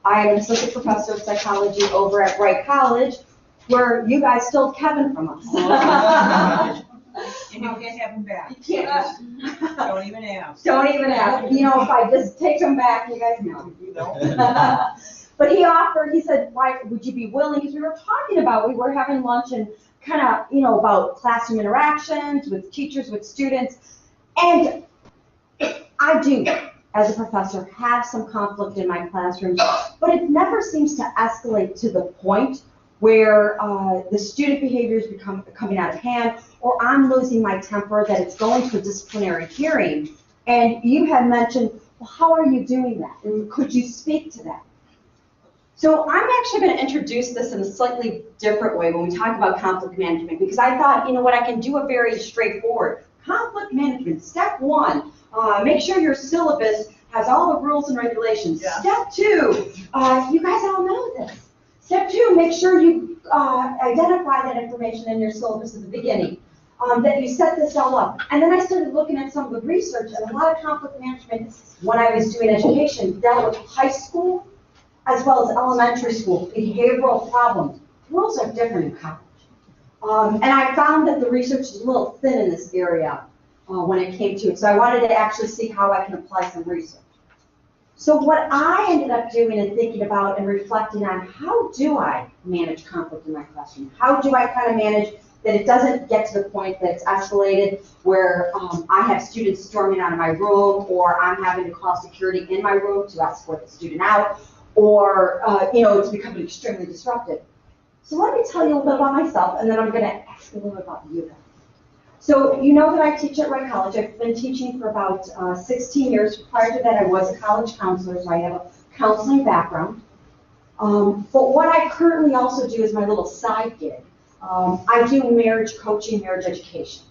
I am an associate professor of psychology over at Wright College, where you guys stole Kevin from us. And you can't have him back. You can't. Don't even ask. Don't even ask. You know, if I just take him back, you guys know. But he offered, he said, why would you be willing? Because we were talking about, we were having lunch and kind of, you know, about classroom interactions with teachers, with students. And I do, as a professor, have some conflict in my classroom, but it never seems to escalate to the point where the student behavior is coming out of hand, or I'm losing my temper, that it's going to a disciplinary hearing. And you had mentioned, well, how are you doing that? And could you speak to that? So I'm actually going to introduce this in a slightly different way when we talk about conflict management, because I thought, you know what, I can do a very straightforward. Conflict management, step one, make sure your syllabus has all the rules and regulations. Yeah. Step two, you guys all know this. Step two, make sure you identify that information in your syllabus at the beginning, that you set this all up. And then I started looking at some of the research, and a lot of conflict management, when I was doing education, dealt with high school as well as elementary school, behavioral problems. Rules are different in college. And I found that the research is a little thin in this area when it came to it. So I wanted to actually see how I can apply some research. So what I ended up doing and thinking about and reflecting on, how do I manage conflict in my classroom? How do I kind of manage that it doesn't get to the point that it's escalated where I have students storming out of my room, or I'm having to call security in my room to escort the student out, or you know, it's becoming extremely disruptive. So let me tell you a little bit about myself, and then I'm going to ask a little bit about you guys. So you know that I teach at Wright College. I've been teaching for about 16 years. Prior to that, I was a college counselor, so I have a counseling background. But what I currently also do is my little side gig. I do marriage coaching, marriage education.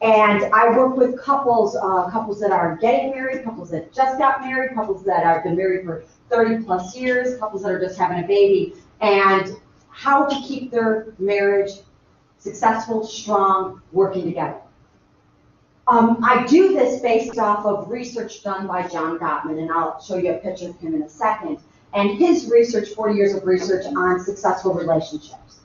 And I work with couples, couples that are getting married, couples that just got married, couples that have been married for 30 plus years, couples that are just having a baby, and how to keep their marriage successful, strong, working together. I do this based off of research done by John Gottman, and I'll show you a picture of him in a second, and his research, 40 years of research on successful relationships.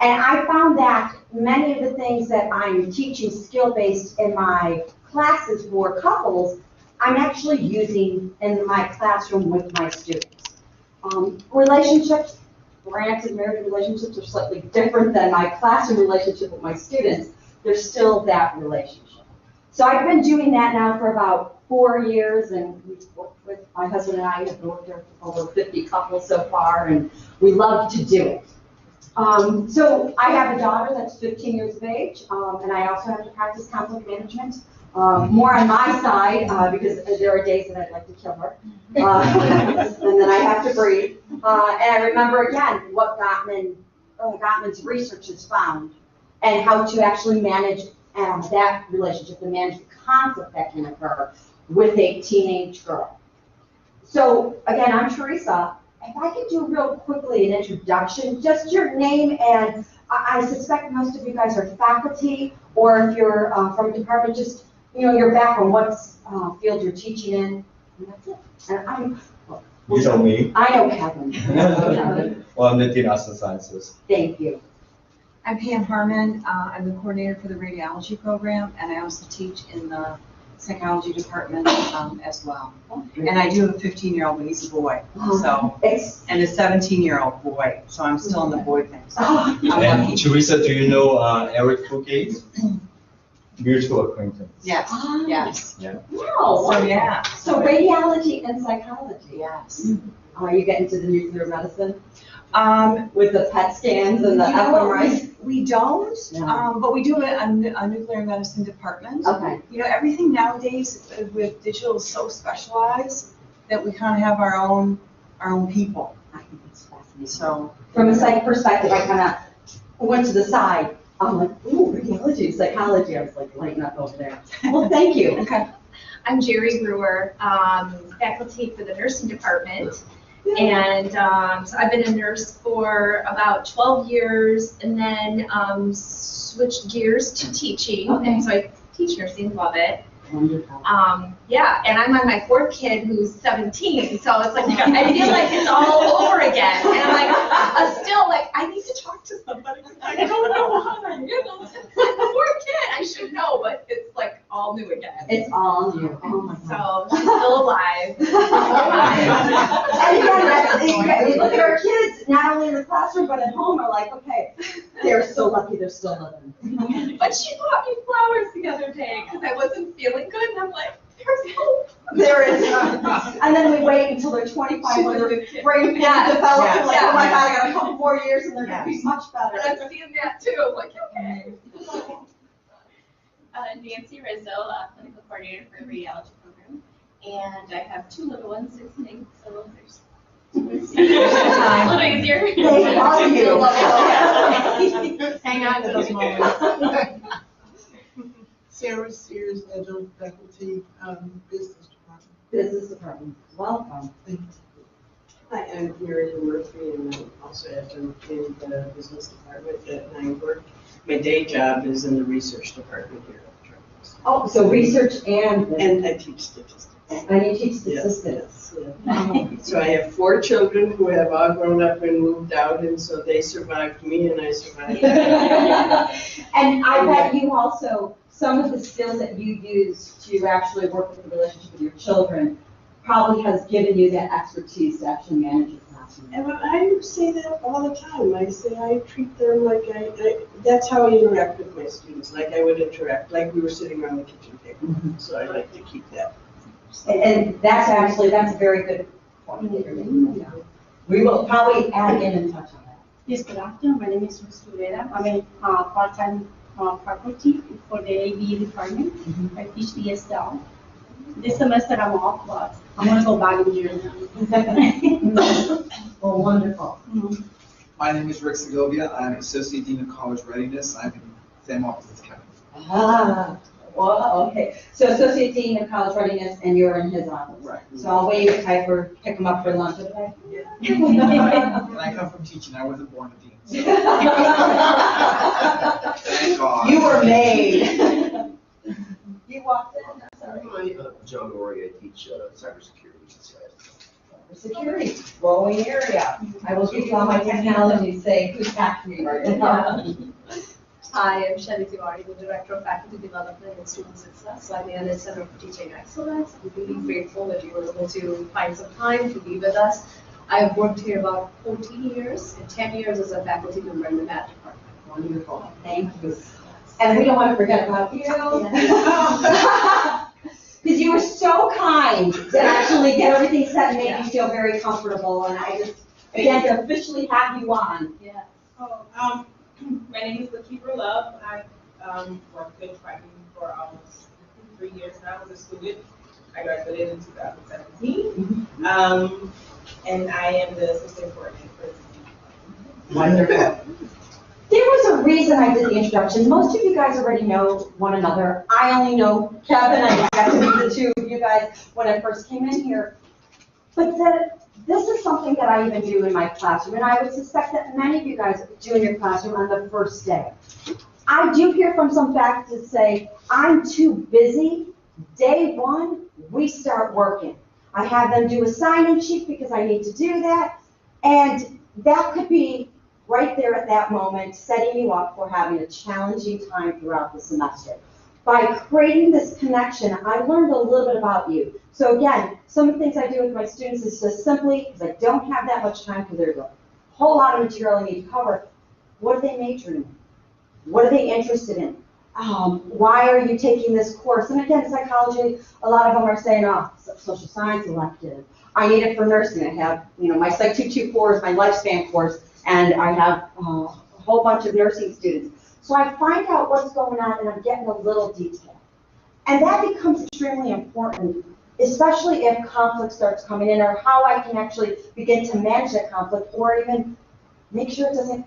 And I found that many of the things that I'm teaching skill-based in my classes for couples, I'm actually using in my classroom with my students. Relationships, granted, marriage relationships are slightly different than my classroom relationship with my students. There's still that relationship. So I've been doing that now for about 4 years, and we've worked with, my husband and I have worked with over 50 couples so far, and we love to do it. So I have a daughter that's 15 years of age, and I also have to practice conflict management. More on my side, because there are days that I'd like to kill her, and then I have to breathe. And I remember again what Gottman's research has found, and how to actually manage that relationship, and manage the conflict that can occur with a teenage girl. So again, I'm Theresa. If I could do real quickly an introduction, just your name, and I suspect most of you guys are faculty, or if you're from a department, just your background, what field you're teaching in, and that's it. And you know me. I know Kevin. Well, I'm the Dean of Arts and Sciences. Thank you. I'm Pam Harmon. I'm the coordinator for the radiology program, and I also teach in the psychology department as well. And I do have a 15-year-old, but he's a boy. So, and a 17-year-old boy. So I'm still in the boy thing. So I'm lucky. Theresa, do you know Eric Fouquet? Mutual acquaintance. Yes. Yes. Yeah. Wow. So yeah. So radiology and psychology. Yes. Are you getting to the nuclear medicine? With the PET scans and the fMRIs? We don't, No. but we do have a nuclear medicine department. Okay. Everything nowadays with digital is so specialized that we kind of have our own people. I think it's fascinating. So from a psych perspective, I kind of went to the side. I'm like, ooh, radiology, psychology. I was like lighting up over there. Well, thank you. Okay. I'm Jerry Brewer, faculty for the nursing department. And so I've been a nurse for about 12 years, and then switched gears to teaching. Okay. And so I teach nursing, love it. Wonderful. Yeah, and I'm on my fourth kid who's 17, so it's like, I feel like it's all over again. And I'm like, still like, I need to talk to somebody. I don't know how to handle this. It's like the fourth kid, I should know, but it's like all new again. It's all new. Oh my God. So she's still alive. And again, you look at our kids, not only in the classroom, but at home, are like, okay, they're so lucky they're still living. But she bought me flowers the other day because I wasn't feeling good, and I'm like, there's hope. There is. And then we wait until they're 25 when their brain Yes. develops, Yes. and like, oh my God, I got a couple more years and they're going to be much better. And I'm seeing that too. I'm like, okay. Nancy Rizzo, clinical coordinator for the radiology program, and I have two little ones, 6 and 8, so there's a little easier. They are you. Hang on to those moments. Sarah Sears, adjunct faculty, business department. Business department, welcome. Thank you. Hi, I'm Mary Murphy, and I'm also adjunct in the business department at Nineburg. My day job is in the research department here at Charles. Oh, so research and And I teach statistics. and you teach statistics. Yes, yeah. So I have 4 children who have all grown up and moved out, and so they survived me and I survived them. And I bet you also, some of the skills that you use to actually work with the relationship with your children probably has given you that expertise to actually manage your classroom. And I say that all the time. I say I treat them like that's how I interact with my students, like I would interact, like we were sitting around the kitchen table. So I like to keep that. And that's a very good point that you're making. Yeah. We will probably add in and touch on that. Yes, good afternoon. My name is Theresa. I'm a part-time faculty for the ABE department. I teach the ESL. This semester I'm off, but I'm going to go back in June. Well, wonderful. My name is Rick Segovia. I'm Associate Dean of College Readiness. I'm in the same office as Kevin. Ah, well, okay. So Associate Dean of College Readiness, and you're in his office. Right. So I'll wave at Piper, pick him up for lunch, okay? And I come from teaching. I wasn't born a dean. Thank God. You were made. You walked in, I'm sorry. Hi, John Gorey, I teach cybersecurity inside. Security, growing area. I will give you all my technology and say, who's back me right now? Hi, I'm Shelley Tiwari, the Director of Faculty Development and Student Success. I'm in the Center for Teaching Excellence. I'm really grateful that you were able to find some time to be with us. I've worked here about 14 years and 10 years as a faculty member in the math department. Wonderful, thank you. And we don't want to forget about you. Because you were so kind to actually get everything set and make you feel very comfortable. And I just, again, to officially have you on. Yeah. My name is Lakeebra Love. I've worked in tracking for almost 3 years now as a student. I graduated in 2017. And I am the assistant coordinator for this. Wonderful. There was a reason I did the introduction. Most of you guys already know one another. I only know Kevin. I got to meet the two of you guys when I first came in here. But this is something that I even do in my classroom, and I would suspect that many of you guys do in your classroom on the first day. I do hear from some faculty say, I'm too busy. Day one, we start working. I have them do a sign-in sheet because I need to do that, and that could be right there at that moment, setting you up for having a challenging time throughout the semester. By creating this connection, I learned a little bit about you. So again, some of the things I do with my students is just simply, because I don't have that much time, because there's a whole lot of material I need to cover, what are they majoring in? What are they interested in? Why are you taking this course? And again, psychology, a lot of them are saying, oh, social science elective. I need it for nursing. I have, my Psych 224 is my lifespan course, and I have a whole bunch of nursing students. So I find out what's going on, and I'm getting a little detail. And that becomes extremely important, especially if conflict starts coming in, or how I can actually begin to manage that conflict, or even make sure it doesn't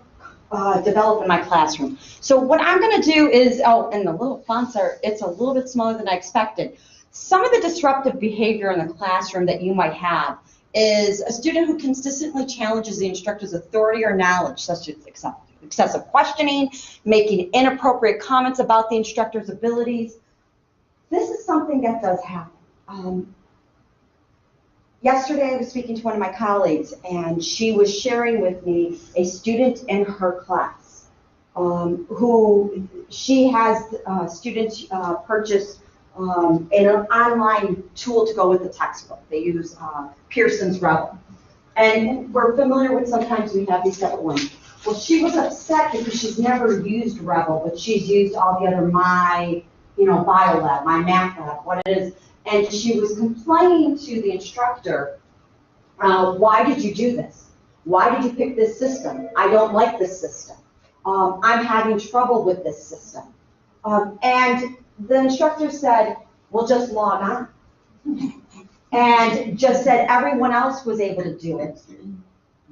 develop in my classroom. So what I'm going to do is, and the little fonts it's a little bit smaller than I expected. Some of the disruptive behavior in the classroom that you might have is a student who consistently challenges the instructor's authority or knowledge, such as excessive questioning, making inappropriate comments about the instructor's abilities. this is something that does happen. Yesterday, I was speaking to one of my colleagues, and she was sharing with me a student in her class who she has students purchase an online tool to go with the textbook. They use Pearson's Rebel. And we're familiar with, sometimes we have these separate ones. Well, she was upset because she's never used Rebel, but she's used all the other BioLab, my math lab, what it is. And she was complaining to the instructor, why did you do this? Why did you pick this system? I don't like this system. I'm having trouble with this system. And the instructor said, well, just log on. And just said everyone else was able to do it.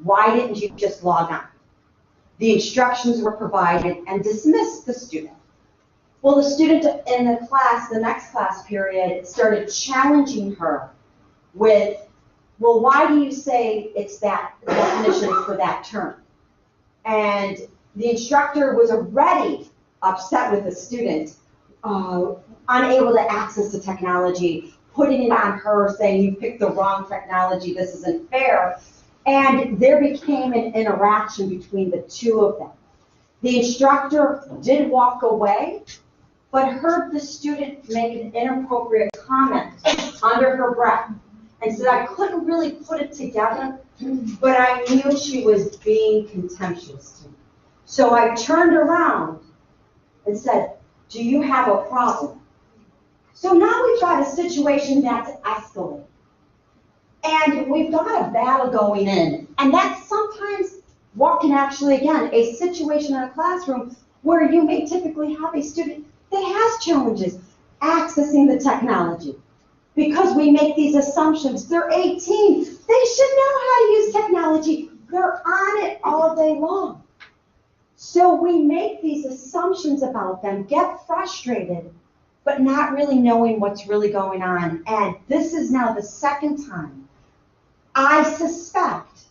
Why didn't you just log on? The instructions were provided and dismissed the student. Well, the student in the class, the next class period, started challenging her with, well, why do you say it's that definition for that term? And the instructor was already upset with the student, unable to access the technology, putting it on her, saying you picked the wrong technology, this isn't fair. And there became an interaction between the two of them. The instructor did walk away, but heard the student make an inappropriate comment under her breath and said, I couldn't really put it together, but I knew she was being contemptuous to me. So I turned around and said, do you have a problem? So now we've got a situation that's escalating. And we've got a battle going in. And that's sometimes what can actually, again, a situation in a classroom where you may typically have a student that has challenges accessing the technology. Because we make these assumptions. They're 18. They should know how to use technology. They're on it all day long. So we make these assumptions about them, get frustrated, but not really knowing what's really going on. And this is now the second time I suspect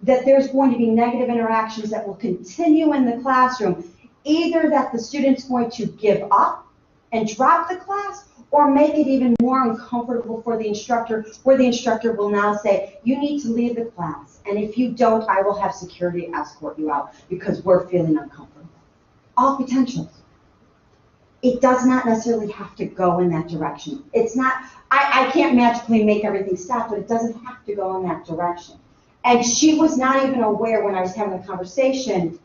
that there's going to be negative interactions that will continue in the classroom, either that the student's going to give up and drop the class, or make it even more uncomfortable for the instructor, where the instructor will now say, you need to leave the class, and if you don't, I will have security escort you out because we're feeling uncomfortable. All potentials. It does not necessarily have to go in that direction. It's not, I can't magically make everything stop, but it doesn't have to go in that direction. And she was not even aware when I was having a conversation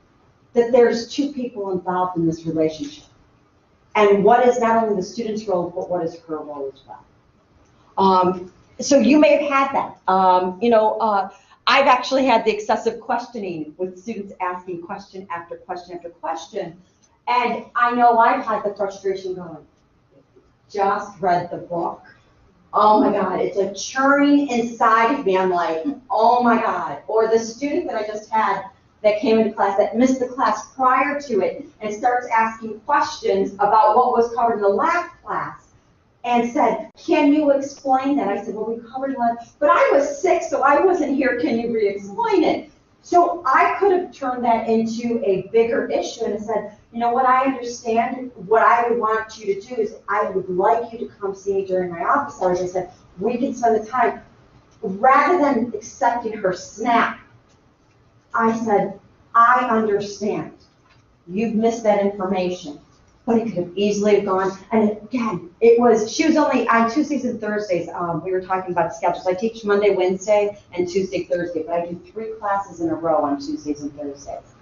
that there's two people involved in this relationship. And what is not only the student's role, but what is her role as well. So you may have had that. I've actually had the excessive questioning with students asking question after question after question. And I know I've had the frustration going, just read the book. Oh my God, it's a churning inside of me. I'm like, oh my God. Or the student that I just had that came into class that missed the class prior to it and starts asking questions about what was covered in the last class and said, can you explain that? I said, well, we covered last, but I was sick, so I wasn't here. Can you re-explain it? So I could have turned that into a bigger issue and said, you know what, I understand. What I would want you to do is I would like you to come see me during my office hours. I said, we can spend the time. Rather than accepting her snap, I said, I understand. You've missed that information. But it could have easily have gone. And again, she was only on Tuesdays and Thursdays. We were talking about schedules. I teach Monday, Wednesday, and Tuesday, Thursday. But I do 3 classes in a row on Tuesdays and Thursdays.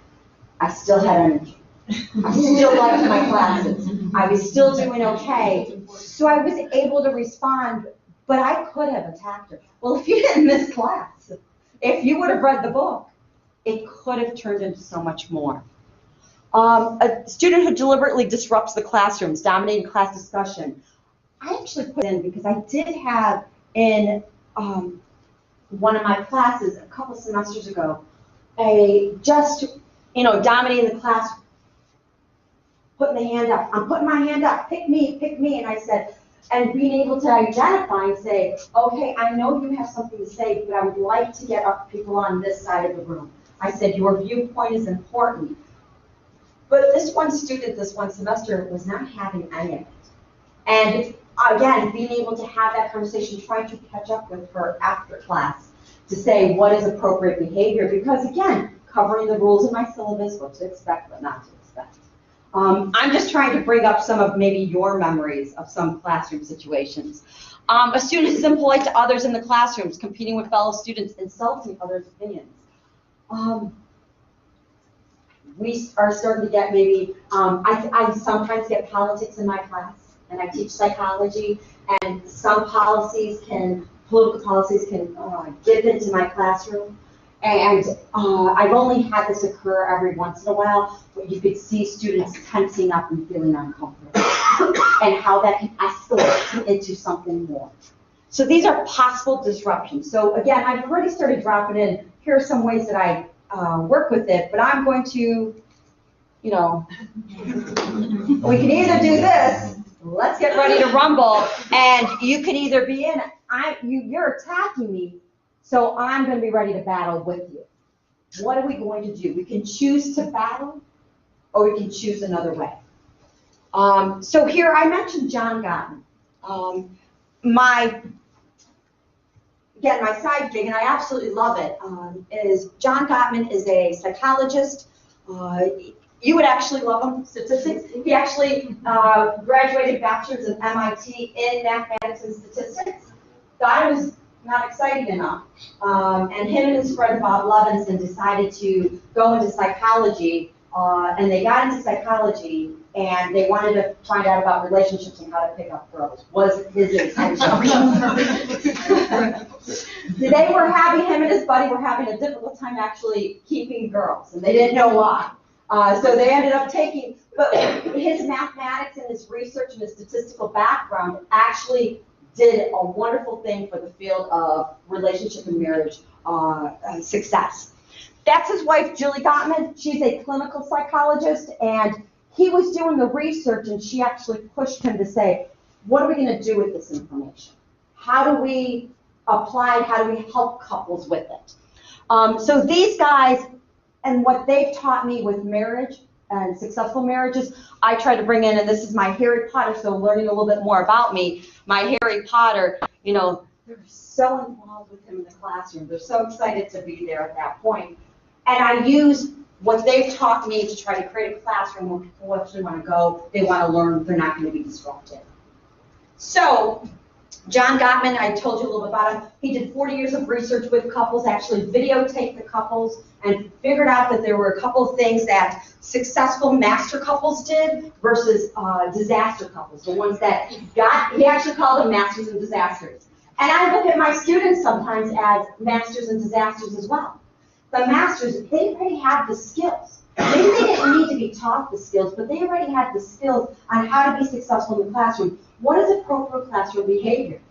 I still had energy. I still liked my classes. I was still doing okay. So I was able to respond, but I could have attacked her. Well, if you didn't miss class, if you would have read the book, it could have turned into so much more. A student who deliberately disrupts the classrooms, dominating class discussion. I actually put in because I did have in one of my classes a couple semesters ago, dominating the class, putting the hand up. I'm putting my hand up, pick me, and I said, and being able to identify and say, okay, I know you have something to say, but I would like to get people on this side of the room. I said, your viewpoint is important. But this one student, this one semester, was not having any of it. And again, being able to have that conversation, trying to catch up with her after class to say what is appropriate behavior, because again, covering the rules in my syllabus, what to expect, what not to expect. I'm just trying to bring up some of maybe your memories of some classroom situations. A student is impolite to others in the classrooms, competing with fellow students, insulting others' opinions. We are starting to get maybe, I sometimes get politics in my class, and I teach psychology, and some political policies can get into my classroom. And I've only had this occur every once in a while, but you could see students tensing up and feeling uncomfortable, and how that can escalate into something more. So these are possible disruptions. So again, I've already started dropping in, here are some ways that I work with it, but I'm going to, we can either do this, let's get ready to rumble, and you can either be in, you're attacking me, so I'm going to be ready to battle with you. What are we going to do? We can choose to battle, or we can choose another way. So here I mentioned John Gottman. My side gig, and I absolutely love it, is John Gottman is a psychologist. You would actually love him, statistics. He actually graduated bachelor's at MIT in mathematics and statistics. Thought it was not exciting enough. And him and his friend Bob Levinson decided to go into psychology, and they got into psychology, and they wanted to find out about relationships and how to pick up girls, was his intention. They were having, him and his buddy were having a difficult time actually keeping girls, and they didn't know why. So they ended up taking, but his mathematics and his research and his statistical background actually did a wonderful thing for the field of relationship and marriage success. That's his wife, Julie Gottman. She's a clinical psychologist, and he was doing the research, and she actually pushed him to say, what are we going to do with this information? How do we apply it? How do we help couples with it? So these guys, and what they've taught me with marriage and successful marriages, I try to bring in, and this is my Harry Potter, so learning a little bit more about me. My Harry Potter, they're so involved with him in the classroom. They're so excited to be there at that point. And I use what they've taught me to try to create a classroom where people actually want to go, they want to learn, they're not going to be disrupted. So, John Gottman, I told you a little bit about him. He did 40 years of research with couples, actually videotaped the couples, and figured out that there were a couple of things that successful master couples did versus disaster couples, the ones that he actually called them masters and disasters. And I look at my students sometimes as masters and disasters as well. The masters, they already have the skills. Maybe they didn't need to be taught the skills, but they already had the skills on how to be successful in the classroom. What is appropriate classroom behavior?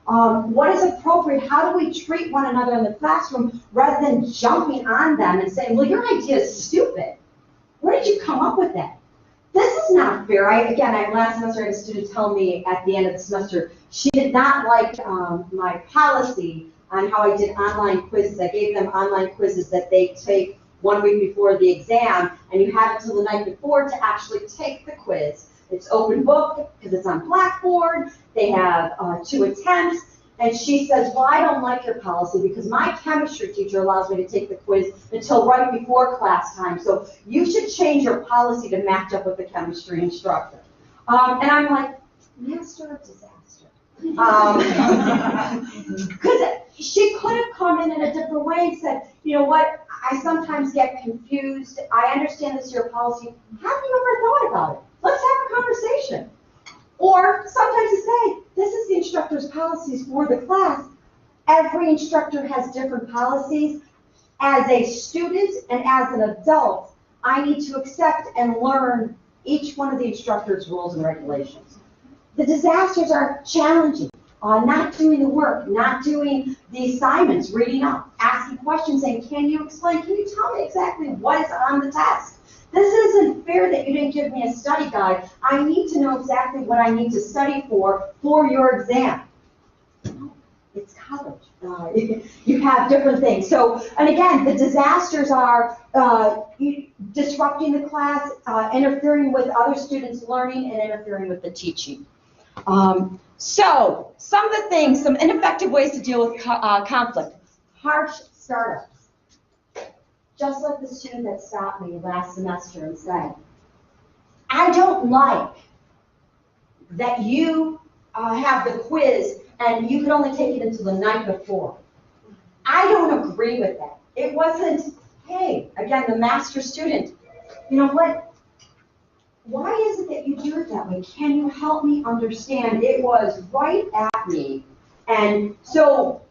What is appropriate? How do we treat one another in the classroom rather than jumping on them and saying, well, your idea is stupid. Where did you come up with that? This is not fair. Last semester I had a student tell me at the end of the semester she did not like my policy on how I did online quizzes. I gave them online quizzes that they take 1 week before the exam, and you have until the night before to actually take the quiz. It's open book because it's on Blackboard. They have 2 attempts. And she says, well, I don't like your policy because my chemistry teacher allows me to take the quiz until right before class time. So you should change your policy to match up with the chemistry instructor. And I'm like, master of disaster. Because she could have come in a different way and said, you know what, I sometimes get confused. I understand this is your policy. Have you ever thought about it? Let's have a conversation. Or sometimes you say, this is the instructor's policies for the class. Every instructor has different policies. As a student and as an adult, I need to accept and learn each one of the instructor's rules and regulations. The disasters are challenging. Not doing the work, not doing the assignments, reading up, asking questions, saying, can you explain, can you tell me exactly what is on the test? This isn't fair that you didn't give me a study guide. I need to know exactly what I need to study for your exam. No, it's college. You have different things. So, and again, the disasters are disrupting the class, interfering with other students' learning, and interfering with the teaching. So, some of the things, some ineffective ways to deal with conflict. Harsh startups. Just like the student that stopped me last semester and said, I don't like that you have the quiz and you can only take it until the night before. I don't agree with that. It wasn't, hey, again, the master student, you know what? Why is it that you do it that way? Can you help me understand? It was right at me. And so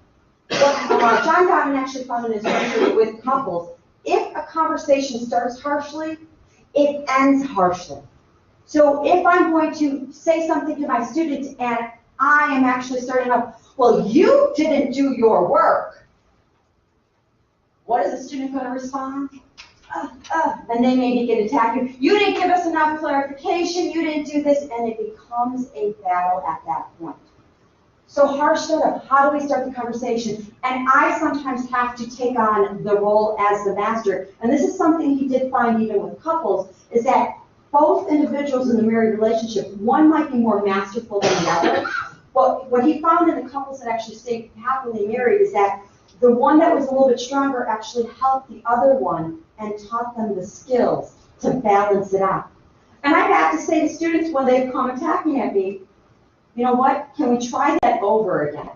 what John Gottman actually found in his research with couples, if a conversation starts harshly, it ends harshly. So if I'm going to say something to my student and I am actually starting up, well, you didn't do your work. What is the student going to respond? And they maybe get attacked. You didn't give us enough clarification, you didn't do this, and it becomes a battle at that point. So harsh startup, how do we start the conversation? And I sometimes have to take on the role as the master. And this is something he did find even with couples, is that both individuals in the married relationship, one might be more masterful than the other. But what he found in the couples that actually stayed happily married is that the one that was a little bit stronger actually helped the other one and taught them the skills to balance it out. And I have to say to students when they've come attacking at me, you know what, can we try that over again?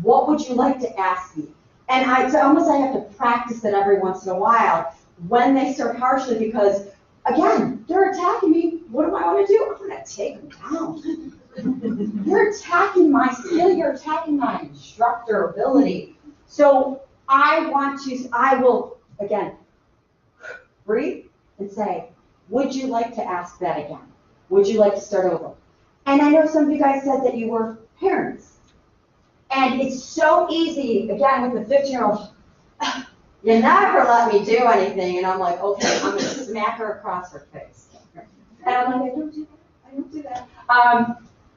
What would you like to ask me? And it's almost I have to practice it every once in a while when they start harshly because, again, they're attacking me. What do I want to do? I'm going to take them down. You're attacking my skill. You're attacking my instructor ability. So I will, again, breathe and say, would you like to ask that again? Would you like to start over? And I know some of you guys said that you were parents. And it's so easy, again, with the 15-year-old, you never let me do anything. And I'm like, okay, I'm going to smack her across her face. And I'm like, I don't do that. I don't do that.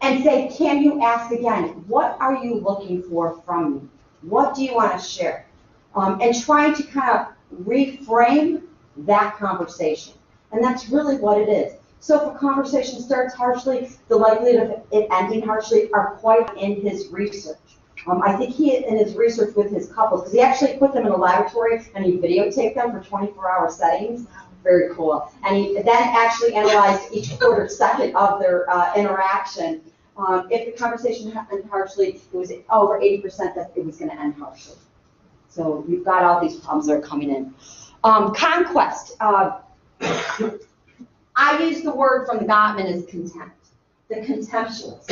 And say, can you ask again? What are you looking for from me? What do you want to share? And trying to kind of reframe that conversation. And that's really what it is. So if a conversation starts harshly, the likelihood of it ending harshly are quite in his research. I think he, in his research with his couples, because he actually put them in a laboratory and he videotaped them for 24-hour settings. Very cool. And he then actually analyzed each quarter second of their interaction. If the conversation ended harshly, it was over 80% that it was going to end harshly. So you've got all these problems that are coming in. Conquest. I use the word from Gottman as contempt, the contemptuous.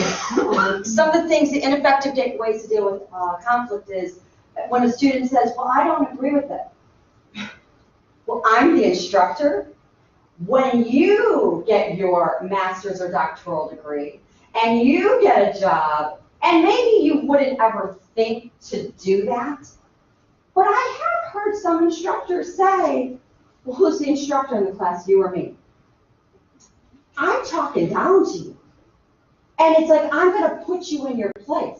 Some of the things, the ineffective ways to deal with conflict is when a student says, well, I don't agree with it. Well, I'm the instructor. When you get your master's or doctoral degree and you get a job, and maybe you wouldn't ever think to do that, but I have heard some instructors say, well, who's the instructor in the class, you or me? I'm talking down to you. And it's like, I'm going to put you in your place.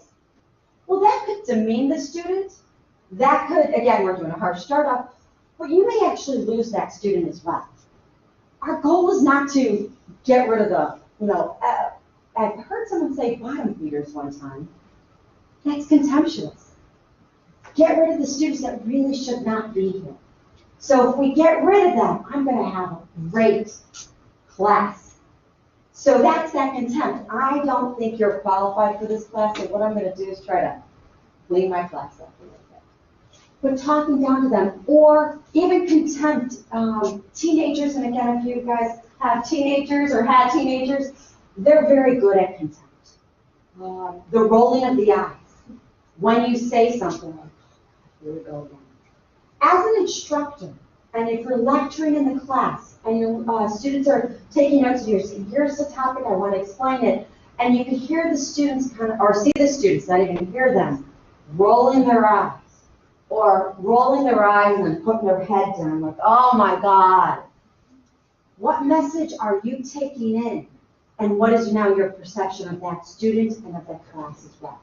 Well, that could demean the student. That could, again, we're doing a harsh startup, but you may actually lose that student as well. Our goal is not to get rid of the, I've heard someone say bottom feeders one time. That's contemptuous. Get rid of the students that really should not be here. So if we get rid of them, I'm going to have a great class. So that's that contempt. I don't think you're qualified for this class, so what I'm going to do is try to clean my class up a little bit. But talking down to them, or even contempt. Teenagers, and again, if you guys have teenagers or had teenagers, they're very good at contempt. The rolling of the eyes. When you say something like, here we go again. As an instructor, and if you're lecturing in the class, and your students are taking notes, and you're saying, here's the topic, I want to explain it, and you can hear the students or see the students, not even hear them, rolling their eyes, or rolling their eyes and then putting their head down, like, oh my God. What message are you taking in? And what is now your perception of that student and of that class as well?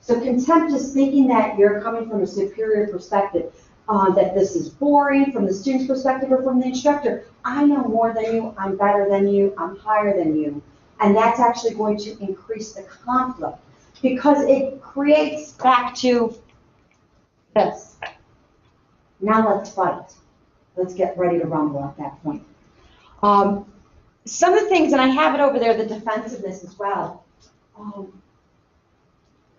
So contempt is thinking that you're coming from a superior perspective, that this is boring from the student's perspective or from the instructor. I know more than you, I'm better than you, I'm higher than you. And that's actually going to increase the conflict because it creates back to this. Now let's fight. Let's get ready to rumble at that point. Some of the things, and I have it over there, the defensiveness as well.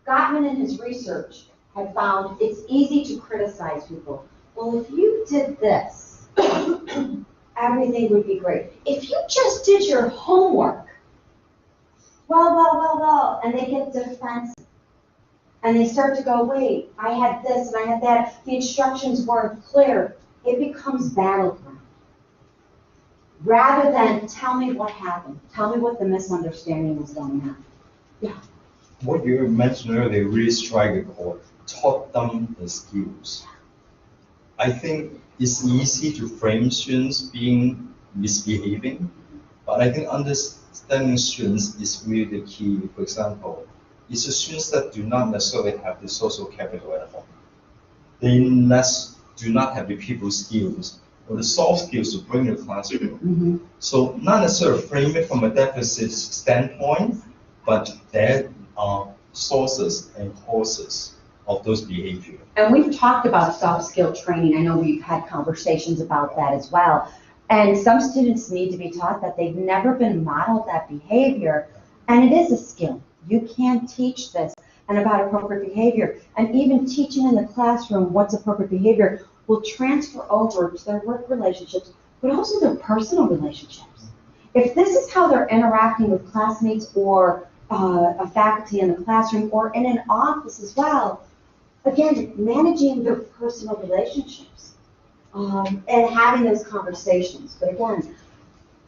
Gottman in his research had found it's easy to criticize people. Well, if you did this, everything would be great. If you just did your homework, well, and they get defensive. And they start to go, wait, I had this and I had that. The instructions weren't clear. It becomes battleground. Rather than tell me what happened. Tell me what the misunderstanding was going on. Yeah. What you mentioned earlier really strike a chord. Taught them the skills. I think it's easy to frame students being misbehaving, but I think understanding students is really the key. For example, it's the students that do not necessarily have the social capital at home. They do not have the people skills or the soft skills to bring to the classroom. So not necessarily frame it from a deficit standpoint, but there are sources and causes of those behaviors. And we've talked about soft skill training. I know we've had conversations about that as well. And some students need to be taught that they've never been modeled that behavior. And it is a skill. You can teach this and about appropriate behavior. And even teaching in the classroom what's appropriate behavior will transfer over to their work relationships, but also their personal relationships. If this is how they're interacting with classmates or a faculty in the classroom or in an office as well, again, managing their personal relationships and having those conversations. But again,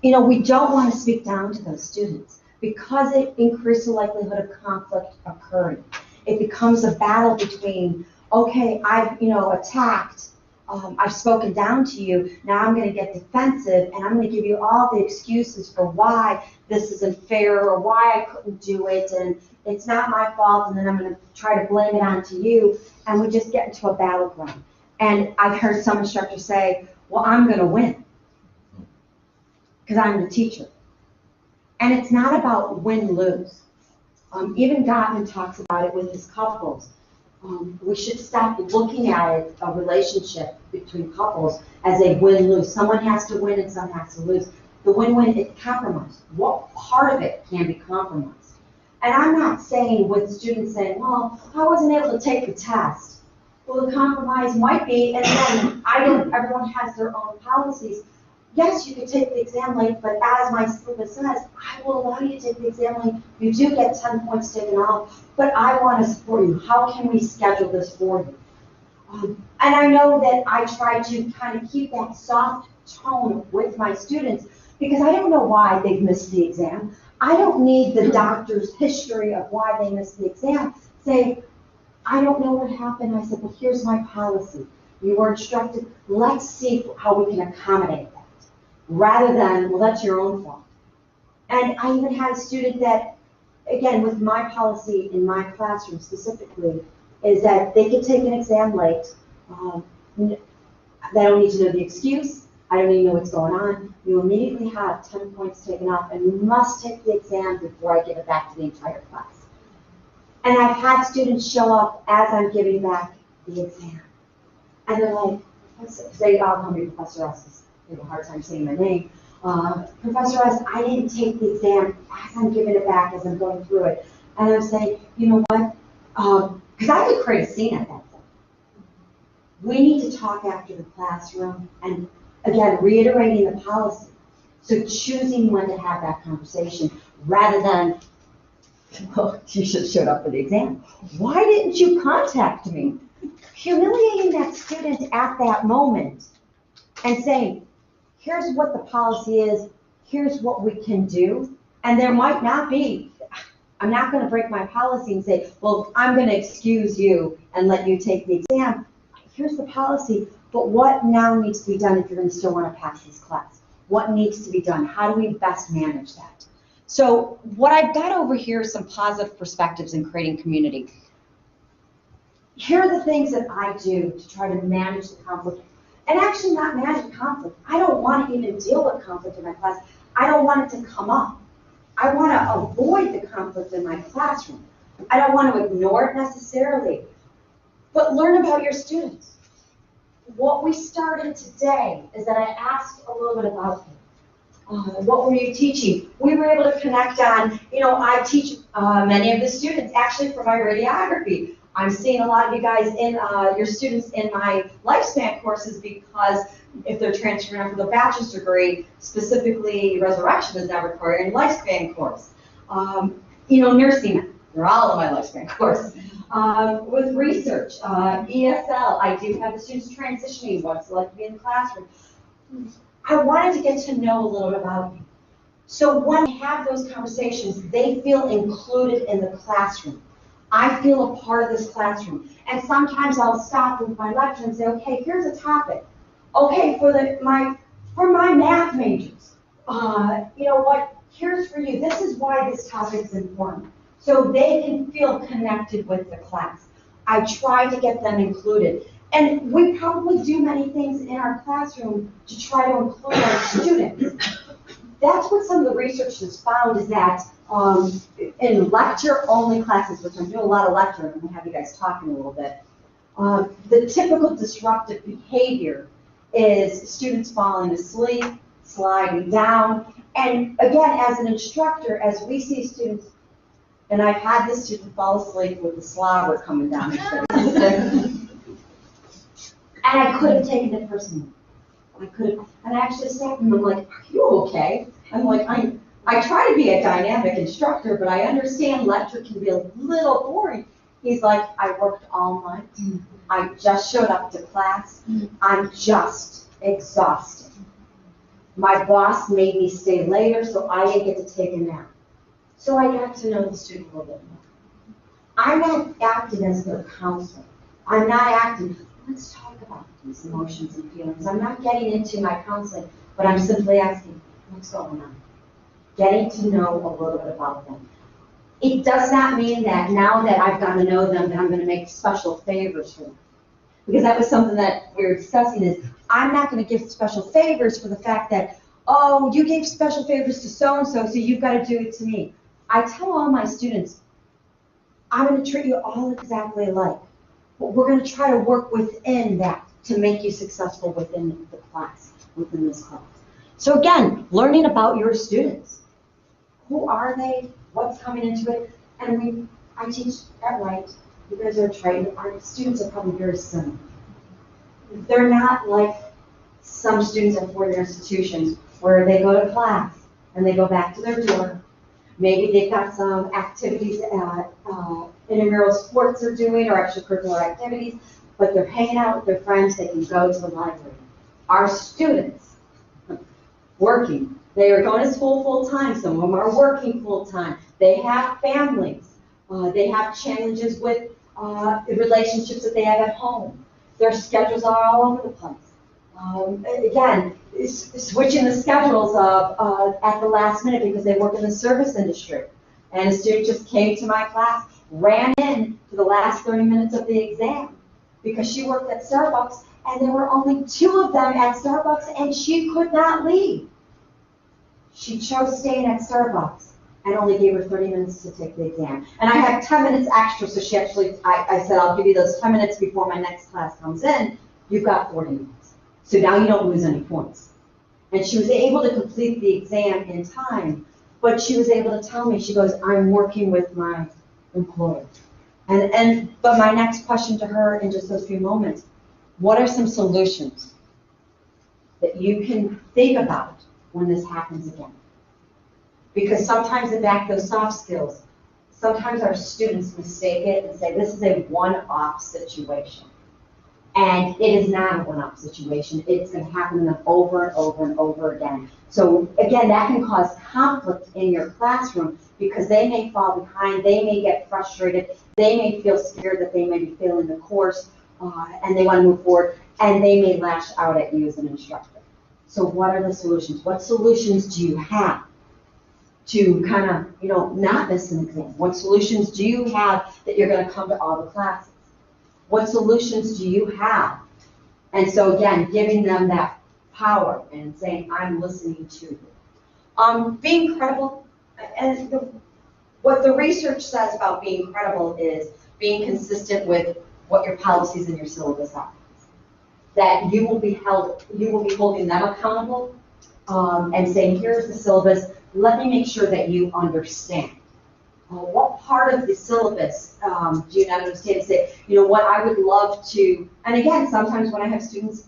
we don't want to speak down to those students because it increases the likelihood of conflict occurring. It becomes a battle between, okay, I've attacked, I've spoken down to you, now I'm going to get defensive and I'm going to give you all the excuses for why this isn't fair or why I couldn't do it and it's not my fault, and then I'm going to try to blame it onto you, and we just get into a battleground. And I've heard some instructors say, well, I'm going to win because I'm the teacher. And it's not about win-lose. Even Gottman talks about it with his couples. We should stop looking at it, a relationship between couples, as a win-lose. Someone has to win and someone has to lose. The win-win is compromise. What part of it can be compromised? And I'm not saying with students saying, well, I wasn't able to take the test. Well, the compromise might be, and then everyone has their own policies. Yes, you could take the exam late, but as my syllabus says, I will allow you to take the exam late. You do get 10 points taken off, but I want to support you. How can we schedule this for you? And I know that I try to kind of keep that soft tone with my students because I don't know why they've missed the exam. I don't need the doctor's history of why they missed the exam. Say, I don't know what happened. I said, well, here's my policy. You were instructed. Let's see how we can accommodate that. Rather than, well, that's your own fault. And I even had a student that, again, with my policy in my classroom specifically, is that they could take an exam late. They don't need to know the excuse. I don't even know what's going on. You immediately have 10 points taken off, and you must take the exam before I give it back to the entire class. And I've had students show up as I'm giving back the exam. And they're like, they all call me Professor S, because they have a hard time saying my name. Professor S, I didn't take the exam as I'm giving it back, as I'm going through it. And I'm saying, you know what? Because I would create a scene at that point. We need to talk after the classroom and again, reiterating the policy. So choosing when to have that conversation rather than, well, you should have showed up for the exam. Why didn't you contact me? Humiliating that student at that moment and saying, here's what the policy is, here's what we can do. And there might not be, I'm not going to break my policy and say, well, I'm going to excuse you and let you take the exam. Here's the policy. But what now needs to be done if you're going to still want to pass this class? What needs to be done? How do we best manage that? So what I've got over here is some positive perspectives in creating community. Here are the things that I do to try to manage the conflict. And actually not manage conflict. I don't want to even deal with conflict in my class. I don't want it to come up. I want to avoid the conflict in my classroom. I don't want to ignore it necessarily, but learn about your students. What we started today is that I asked a little bit about them. What were you teaching? We were able to connect on, I teach many of the students actually for my radiography. I'm seeing a lot of you guys in, your students in my lifespan courses because if they're transferring on for the bachelor's degree, specifically resurrection is now required in lifespan course. Nursing, they're all in my lifespan course. With research, ESL, I do have the students transitioning, what's it like to be in the classroom. I wanted to get to know a little bit about you. So when we have those conversations, they feel included in the classroom. I feel a part of this classroom. And sometimes I'll stop with my lecture and say, okay, here's a topic. Okay, for my math majors, here's for you. This is why this topic is important. So they can feel connected with the class. I try to get them included. And we probably do many things in our classroom to try to include our students. That's what some of the research has found is that in lecture-only classes, which I'm doing a lot of lecture, and we'll have you guys talking a little bit, the typical disruptive behavior is students falling asleep, sliding down, and again, as an instructor, as we see students, and I've had this student fall asleep with the slobber coming down his face. And I could have taken it personally. And I actually stopped him. I'm like, are you okay? I'm like, I try to be a dynamic instructor, but I understand lecture can be a little boring. He's like, I worked all night. I just showed up to class. I'm just exhausted. My boss made me stay later, so I didn't get to take a nap. So I got to know the student a little bit more. I'm not acting as their counselor. I'm not acting, let's talk about these emotions and feelings. I'm not getting into my counseling, but I'm simply asking, what's going on? Getting to know a little bit about them. It does not mean that now that I've gotten to know them, that I'm going to make special favors for them. Because that was something that we were discussing is, I'm not going to give special favors for the fact that, oh, you gave special favors to so-and-so, so you've got to do it to me. I tell all my students, I'm going to treat you all exactly alike. But we're going to try to work within that to make you successful within the class, within this class. So again, learning about your students. Who are they? What's coming into it? And I teach at Wright. You guys are trained. Our students are probably very similar. They're not like some students at four-year institutions where they go to class and they go back to their dorm. Maybe they've got some activities, intramural sports they're doing or extracurricular activities, but they're hanging out with their friends. They can go to the library. Our students, working. They are going to school full-time. Some of them are working full-time. They have families. They have challenges with the relationships that they have at home. Their schedules are all over the place. Again, switching the schedules at the last minute because they work in the service industry. And a student just came to my class, ran in to the last 30 minutes of the exam because she worked at Starbucks and there were only 2 of them at Starbucks and she could not leave. She chose staying at Starbucks and only gave her 30 minutes to take the exam. And I had 10 minutes extra, so she actually, I said, I'll give you those 10 minutes before my next class comes in. You've got 40 minutes. So now you don't lose any points. And she was able to complete the exam in time, but she was able to tell me, she goes, I'm working with my employer. But my next question to her in just those few moments, what are some solutions that you can think about when this happens again? Because sometimes in fact, those soft skills, sometimes our students mistake it and say this is a one-off situation. And it is not a one-off situation. It's going to happen to them over and over and over again. So again, that can cause conflict in your classroom because they may fall behind, they may get frustrated, they may feel scared that they may be failing the course, and they want to move forward, and they may lash out at you as an instructor. So what are the solutions? What solutions do you have to kind of, not miss an exam? What solutions do you have that you're going to come to all the classes? What solutions do you have? And so again, giving them that power and saying, I'm listening to you. Being credible, and what the research says about being credible is being consistent with what your policies and your syllabus are. That you will be holding them accountable, and saying, here's the syllabus, let me make sure that you understand. What part of the syllabus do you not understand? Say, you know what, I would love to, and again, sometimes when I have students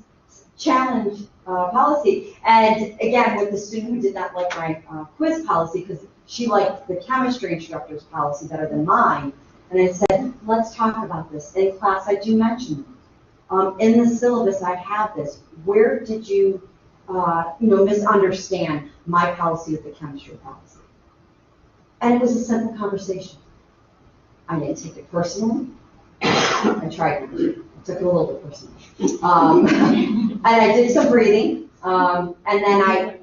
challenge policy, and again, with the student who did not like my quiz policy, because she liked the chemistry instructor's policy better than mine, and I said, let's talk about this. In class, I do mention it. In the syllabus, I have this. Where did you, misunderstand my policy with the chemistry policy? And it was a simple conversation. I didn't take it personally. I tried not to. I took it a little bit personally. And I did some breathing, and then I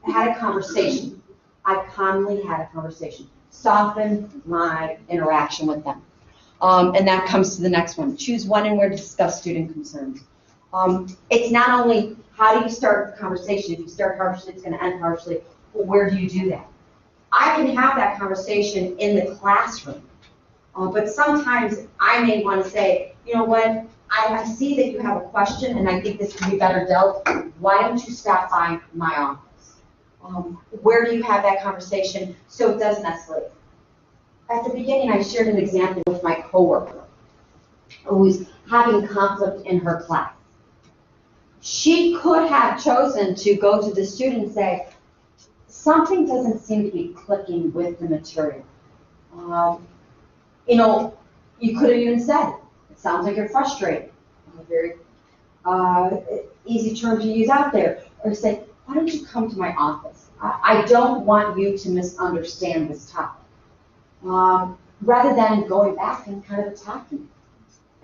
had a conversation. I calmly had a conversation. Soften my interaction with them. And that comes to the next one. Choose when and where to discuss student concerns. It's not only how do you start the conversation. If you start harshly, it's going to end harshly. But where do you do that? I can have that conversation in the classroom. But sometimes I may want to say, you know what, I see that you have a question and I think this can be better dealt. Why don't you stop by my office? Where do you have that conversation so it doesn't escalate? At the beginning, I shared an example with my coworker who was having conflict in her class. She could have chosen to go to the student and say, something doesn't seem to be clicking with the material. You could have even said, it sounds like you're frustrated. A very easy term to use out there. Or say, why don't you come to my office? I don't want you to misunderstand this topic. Rather than going back and kind of attacking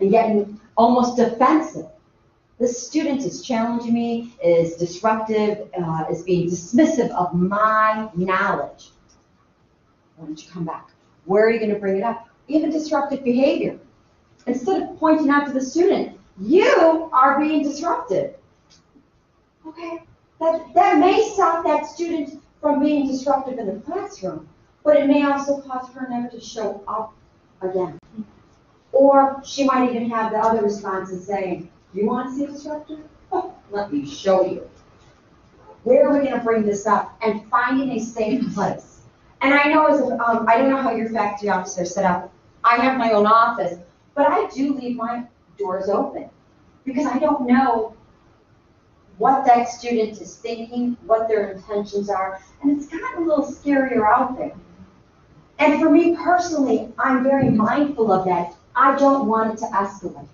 and getting almost defensive. This student is challenging me, is disruptive, is being dismissive of my knowledge. Why don't you come back? Where are you going to bring it up? Even disruptive behavior. Instead of pointing out to the student, you are being disruptive. Okay, that may stop that student from being disruptive in the classroom, but it may also cause her never to show up again. Or she might even have the other responses saying, you want to see disruptive? Oh, let me show you. Where are we going to bring this up? And finding a safe place. And I know, I don't know how your faculty office are set up. I have my own office, but I do leave my doors open because I don't know what that student is thinking, what their intentions are, and it's gotten a little scarier out there. And for me personally, I'm very mindful of that. I don't want it to escalate.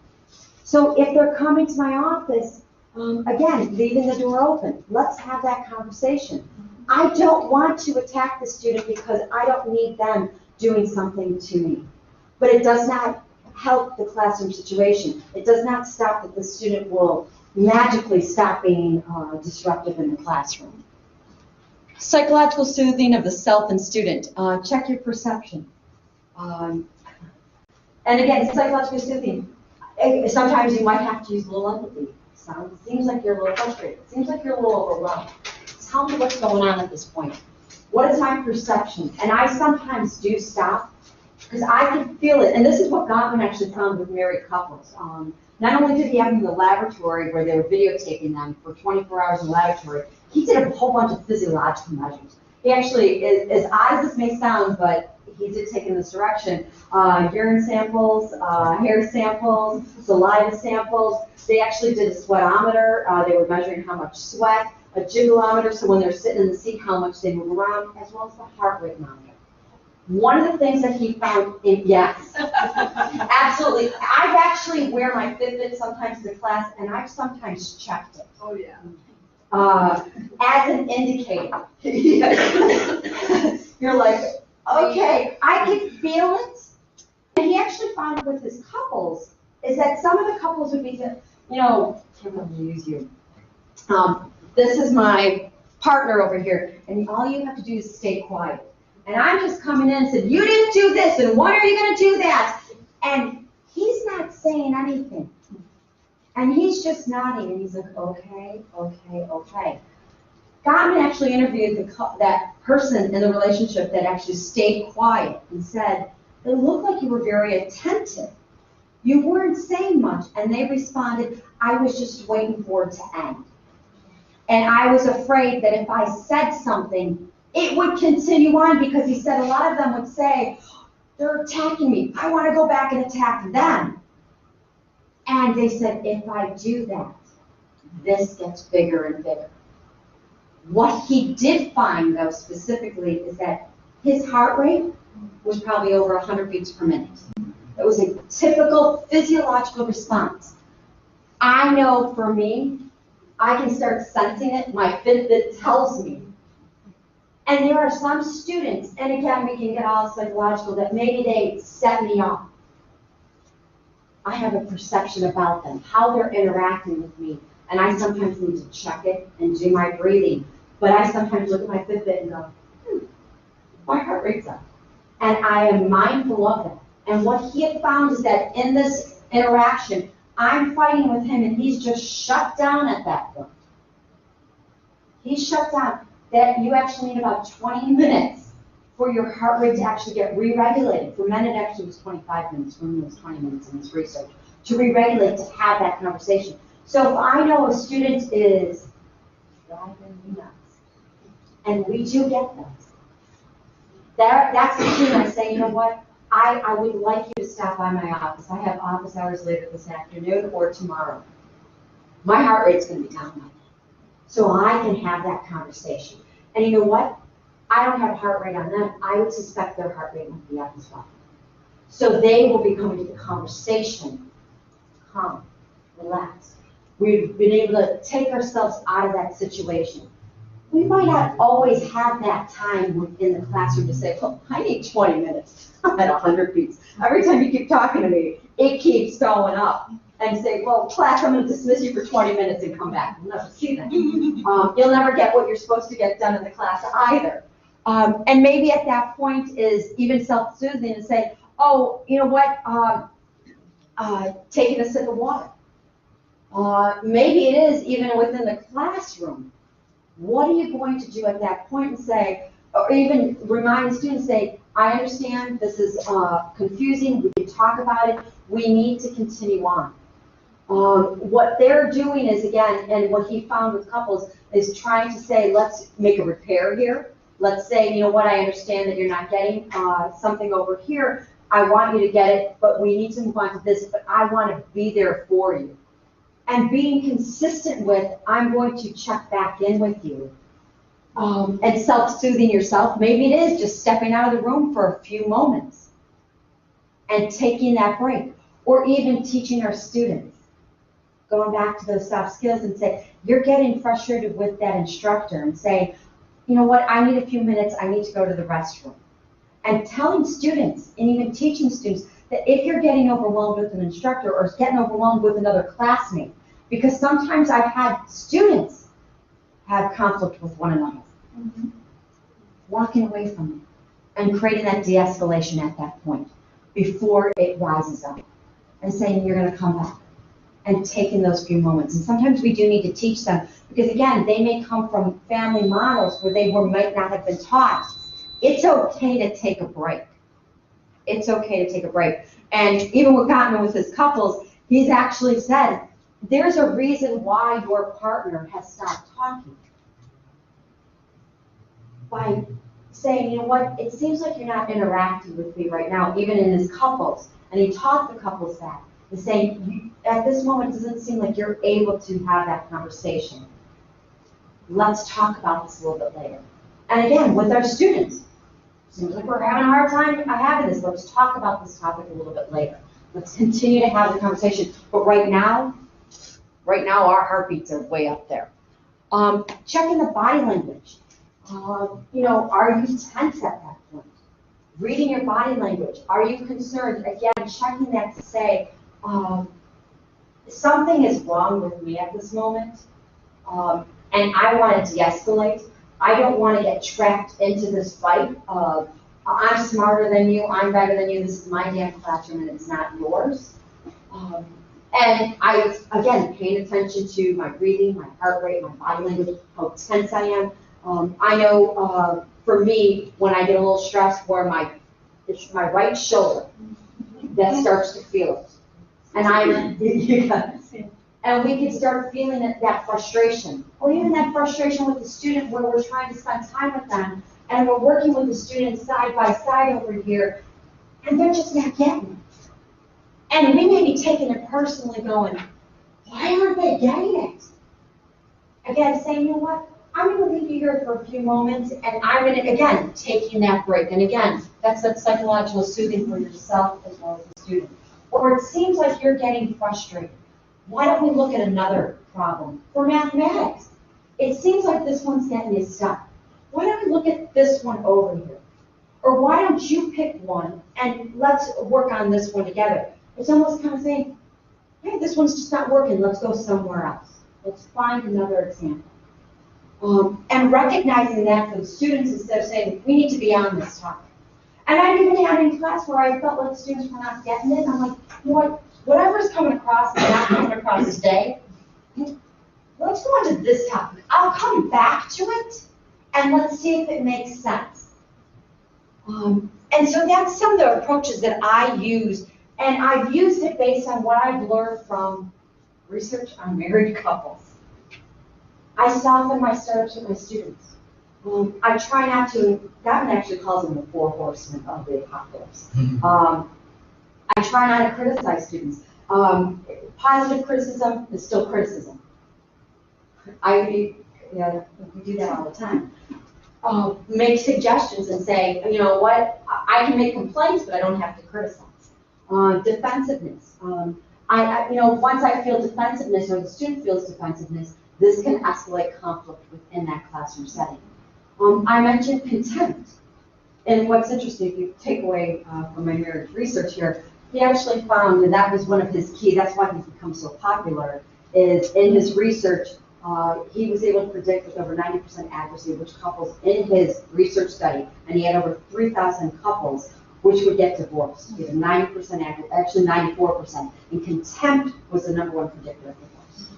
So if they're coming to my office, again, leaving the door open, let's have that conversation. I don't want to attack the student because I don't need them doing something to me. But it does not help the classroom situation. It does not stop that the student will magically stop being disruptive in the classroom. Psychological soothing of the self and student. Check your perception. And again, psychological soothing. Sometimes you might have to use a little empathy. It seems like you're a little frustrated. It seems like you're a little overwhelmed. Tell me what's going on at this point. What is my perception? And I sometimes do stop because I can feel it. And this is what Gottman actually found with married couples. Not only did he have them in the laboratory where they were videotaping them for 24 hours in the laboratory, he did a whole bunch of physiological measures. He actually, as odd as this may sound, but he did take in this direction, urine samples, hair samples, saliva samples. They actually did a sweatometer. They were measuring how much sweat, a jiggleometer, so when they're sitting in the seat, how much they move around, as well as the heart rate monitor. One of the things that he found, yes, absolutely. I actually wear my Fitbit sometimes to class, and I've sometimes checked it. Oh, yeah. As an indicator. You're like, okay, I can feel it. And he actually found with his couples is that some of the couples would be, I'm going to use you. This is my partner over here, and all you have to do is stay quiet. And I'm just coming in and said, you didn't do this, and when are you going to do that? And he's not saying anything. And he's just nodding, and he's like, okay, okay, okay. Gottman actually interviewed that person in the relationship that actually stayed quiet and said, it looked like you were very attentive. You weren't saying much. And they responded, I was just waiting for it to end. And I was afraid that if I said something, it would continue on, because he said a lot of them would say, they're attacking me. I want to go back and attack them. And they said, if I do that, this gets bigger and bigger. What he did find, though, specifically, is that his heart rate was probably over 100 beats per minute. It was a typical physiological response. I know for me, I can start sensing it. My Fitbit tells me. And there are some students, and again, we can get all psychological, that maybe they set me off. I have a perception about them, how they're interacting with me, and I sometimes need to check it and do my breathing. But I sometimes look at my Fitbit and go, my heart rate's up. And I am mindful of that. And what he had found is that in this interaction, I'm fighting with him, and he's just shut down at that point. He's shut down. That you actually need about 20 minutes for your heart rate to actually get re-regulated. For men, it actually was 25 minutes. For women, it was 20 minutes in this research. To re-regulate, to have that conversation. So if I know a student is driving me nuts, and we do get those, that's the thing I say, you know what? I would like you to stop by my office. I have office hours later this afternoon or tomorrow. My heart rate's going to be down by then. So I can have that conversation. And you know what? I don't have a heart rate on them. I would suspect their heart rate might be up as well. So they will be coming to the conversation calm, relaxed. We've been able to take ourselves out of that situation. We might not always have that time within the classroom to say, well, I need 20 minutes. I'm at 100 beats. Every time you keep talking to me, it keeps going up. And say, well, class, I'm going to dismiss you for 20 minutes and come back. We'll never see that. You'll never get what you're supposed to get done in the class either. And maybe at that point is even self-soothing and say, oh, you know what, taking a sip of water. Maybe it is even within the classroom. What are you going to do at that point and say, or even remind students, say, I understand this is confusing, we can talk about it, we need to continue on. What they're doing is, again, and what he found with couples, is trying to say, let's make a repair here. Let's say, you know what, I understand that you're not getting something over here. I want you to get it, but we need to move on to this, but I want to be there for you. And being consistent with, I'm going to check back in with you. And self-soothing yourself. Maybe it is just stepping out of the room for a few moments and taking that break. Or even teaching our students, going back to those soft skills and say, you're getting frustrated with that instructor, and say, you know what, I need a few minutes, I need to go to the restroom. And telling students, and even teaching students, that if you're getting overwhelmed with an instructor or getting overwhelmed with another classmate, because sometimes I've had students have conflict with one another, walking away from it and creating that de-escalation at that point before it rises up, and saying you're going to come back and taking those few moments. And sometimes we do need to teach them, because again, they may come from family models where they might not have been taught. It's okay to take a break. It's okay to take a break. And even with Gottman with his couples, he's actually said, there's a reason why your partner has stopped talking. By saying, you know what, it seems like you're not interacting with me right now, even in his couples. And he taught the couples that. He's saying, at this moment, it doesn't seem like you're able to have that conversation. Let's talk about this a little bit later. And again, with our students, seems like we're having a hard time having this. Let's talk about this topic a little bit later. Let's continue to have the conversation. But right now, our heartbeats are way up there. Checking the body language. You know, are you tense at that point? Reading your body language. Are you concerned? Again, checking that to say, something is wrong with me at this moment, and I want to de-escalate. I don't want to get trapped into this fight of, I'm smarter than you, I'm better than you, this is my damn classroom and it's not yours. And I was, again, paying attention to my breathing, my heart rate, my body language, how tense I am. I know for me, when I get a little stressed, it's my right shoulder that starts to feel it. And and we can start feeling that frustration, or even that frustration with the student where we're trying to spend time with them, and we're working with the students side by side over here, and they're just not getting it. And we may be taking it personally going, why aren't they getting it? Again, saying, you know what, I'm going to leave you here for a few moments, and I'm going to, again, taking that break. And again, that's that psychological soothing for yourself as well as the student. Or it seems like you're getting frustrated. Why don't we look at another problem? For mathematics, it seems like this one's getting you stuck. Why don't we look at this one over here? Or why don't you pick one and let's work on this one together? It's almost kind of saying, hey, this one's just not working, let's go somewhere else. Let's find another example. And recognizing that for the students instead of saying, we need to be on this topic. And I even had in class where I felt like students were not getting it. I'm like, you know what, whatever's coming across and not coming across today, let's go on to this topic. I'll come back to it, and let's see if it makes sense. And so that's some of the approaches that I use, and I've used it based on what I've learned from research on married couples. I soften my startups with my students. I try not to, Gottman actually calls them the 4 horsemen of the apocalypse. I try not to criticize students. Positive criticism is still criticism. We do that all the time. Make suggestions and say, you know what, I can make complaints, but I don't have to criticize. Defensiveness. Once I feel defensiveness or the student feels defensiveness, this can escalate conflict within that classroom setting. I mentioned contempt. And what's interesting, if you take away from my marriage research here, he actually found, and that was one of his key, that's why he's become so popular, is in his research, he was able to predict with over 90% accuracy which couples in his research study, and he had over 3,000 couples, which would get divorced. He had a 90% accuracy, actually 94%, and contempt was the #1 predictor of divorce.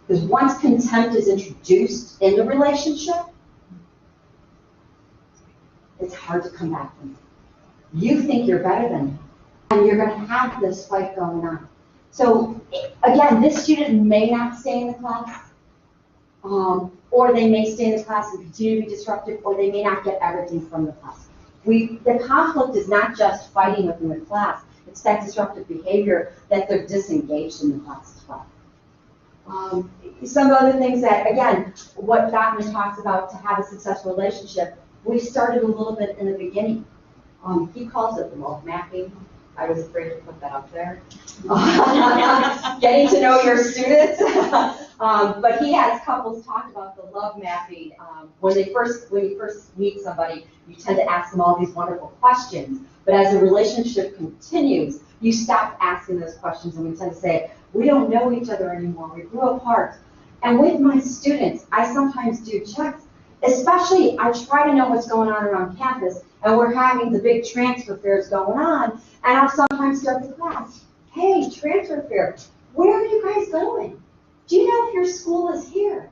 Because once contempt is introduced in the relationship, it's hard to come back from it. You think you're better than him, and you're going to have this fight going on. So, again, this student may not stay in the class, or they may stay in the class and continue to be disruptive, or they may not get everything from the class. The conflict is not just fighting within the class, it's that disruptive behavior that they're disengaged in the class as well. Some other things that, again, what Gottman talks about to have a successful relationship, we started a little bit in the beginning. He calls it the love mapping. I was afraid to put that up there. Getting to know your students. But he has couples talk about the love mapping. When you first meet somebody, you tend to ask them all these wonderful questions. But as the relationship continues, you stop asking those questions, and we tend to say, we don't know each other anymore. We grew apart. And with my students, I sometimes do checks. Especially, I try to know what's going on around campus, and we're having the big transfer fairs going on, and I'll sometimes start the class. Hey, transfer fair, where are you guys going? Do you know if your school is here?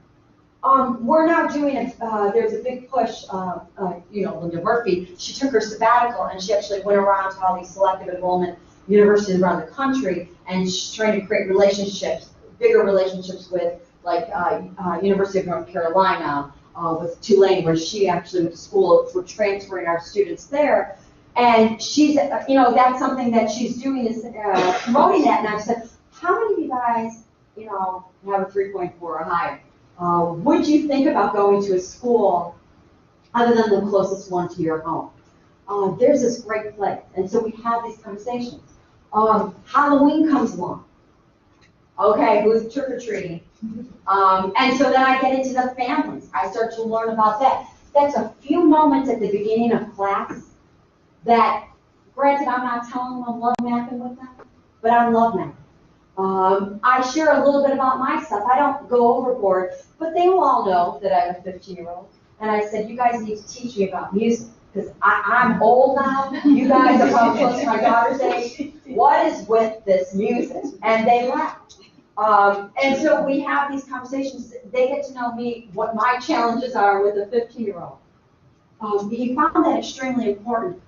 We're now doing there's a big push, Linda Murphy, she took her sabbatical, and she actually went around to all these selective enrollment universities around the country, and she's trying to create relationships, bigger relationships with, like, University of North Carolina, with Tulane, where she actually went to school. We're transferring our students there. And she's, that's something that she's doing is promoting that. And I've said, how many of you guys, have a 3.4 or higher? Would you think about going to a school other than the closest one to your home? There's this great place. And so we have these conversations. Halloween comes along. Okay, who's trick-or-treating? And so then I get into the families. I start to learn about that. That's a few moments at the beginning of class that, granted, I'm not telling them I'm love mapping with them, but I'm love mapping. I share a little bit about myself. I don't go overboard, but they will all know that I'm a 15-year-old. And I said, you guys need to teach me about music. because I'm old now, you guys are probably close to my daughter's age, what is with this music? And they laughed. And so we have these conversations, they get to know me, what my challenges are with a 15-year-old. He found that extremely important.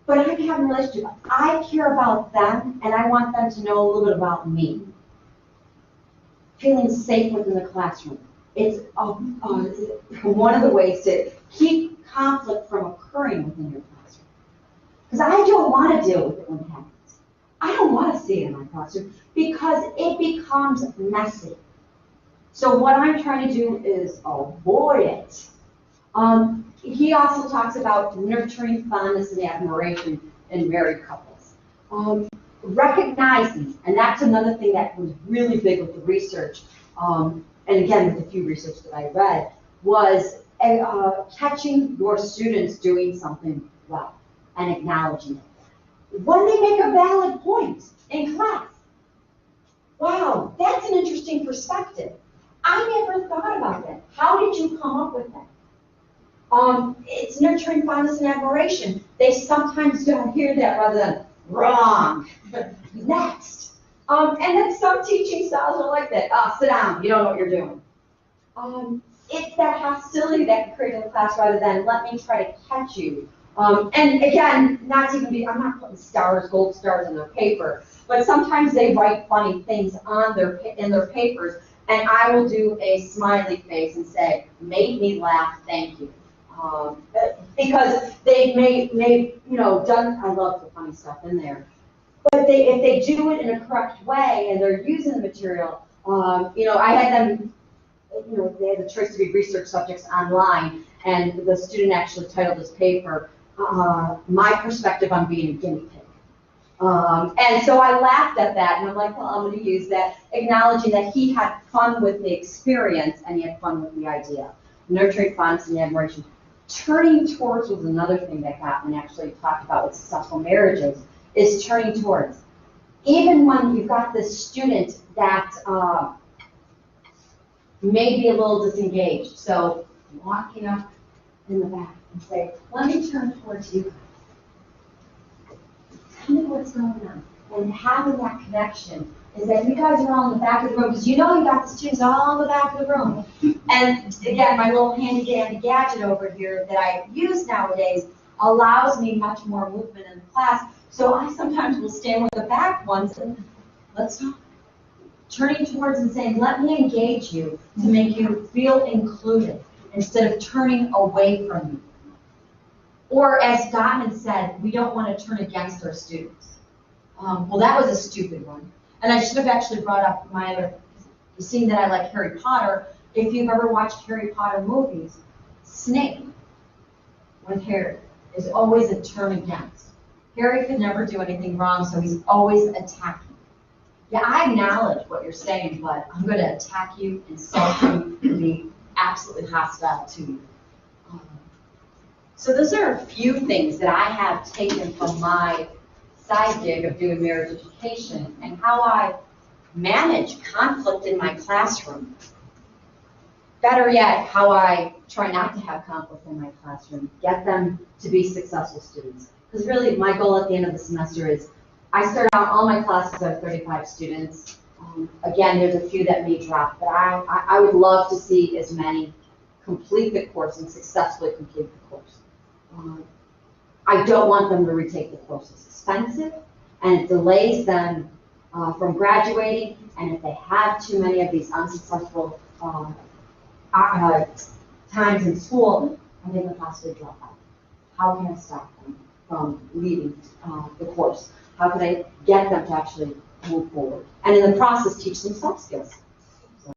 But I have a relationship. I care about them, and I want them to know a little bit about me. Feeling safe within the classroom. It's one of the ways to keep conflict from occurring within your classroom. Because I don't want to deal with it when it happens. I don't want to see it in my classroom because it becomes messy. So what I'm trying to do is avoid it. He also talks about nurturing fondness and admiration in married couples. Recognizing, and that's another thing that was really big with the research, and again with the few research that I read, was catching your students doing something well and acknowledging it. When they make a valid point in class, wow, that's an interesting perspective. I never thought about that. How did you come up with that? It's nurturing fondness and admiration. They sometimes don't hear that rather than wrong. Next. And then some teaching styles are like that. Sit down, you don't know what you're doing. It's that hostility that can create in the class rather than let me try to catch you. And again, not to even be, I'm not putting stars, gold stars on their paper, but sometimes they write funny things on in their papers, and I will do a smiley face and say, made me laugh, thank you. Because they've done, I love the funny stuff in there. But if they do it in a correct way and they're using the material, I had them, they had the choice to be research subjects online, and the student actually titled his paper, My Perspective on Being a Guinea Pig. And so I laughed at that, and I'm like, well, I'm going to use that, acknowledging that he had fun with the experience and he had fun with the idea. Nurturing fondness and admiration. Turning towards was another thing that Gottman actually talked about with successful marriages, is turning towards. Even when you've got this student that may be a little disengaged, so walking up in the back and say, let me turn towards you guys. Tell me what's going on. And having that connection is that you guys are all in the back of the room, because you got the students all in the back of the room. And again, my little handy dandy gadget over here that I use nowadays allows me much more movement in the class. So I sometimes will stand with the back ones and let's talk. Turning towards and saying, let me engage you to make you feel included instead of turning away from you. Or as Gottman said, we don't want to turn against our students. Well, that was a stupid one. And I should have actually brought up seeing that I like Harry Potter. If you've ever watched Harry Potter movies, Snape with Harry is always a turn against. Harry could never do anything wrong, so he's always attacking. Yeah, I acknowledge what you're saying, but I'm going to attack you, insult you, and be absolutely hostile to you. So those are a few things that I have taken from my side gig of doing marriage education and how I manage conflict in my classroom. Better yet, how I try not to have conflict in my classroom, get them to be successful students. Because really, my goal at the end of the semester is, I start out, all my classes are 35 students. Again, there's a few that may drop, but I would love to see as many complete the course and successfully complete the course. I don't want them to retake the course. It's expensive, and it delays them from graduating, and if they have too many of these unsuccessful times in school, and they can possibly drop out. How can I stop them from leaving the course? How can I get them to actually move forward? And in the process, teach them soft skills.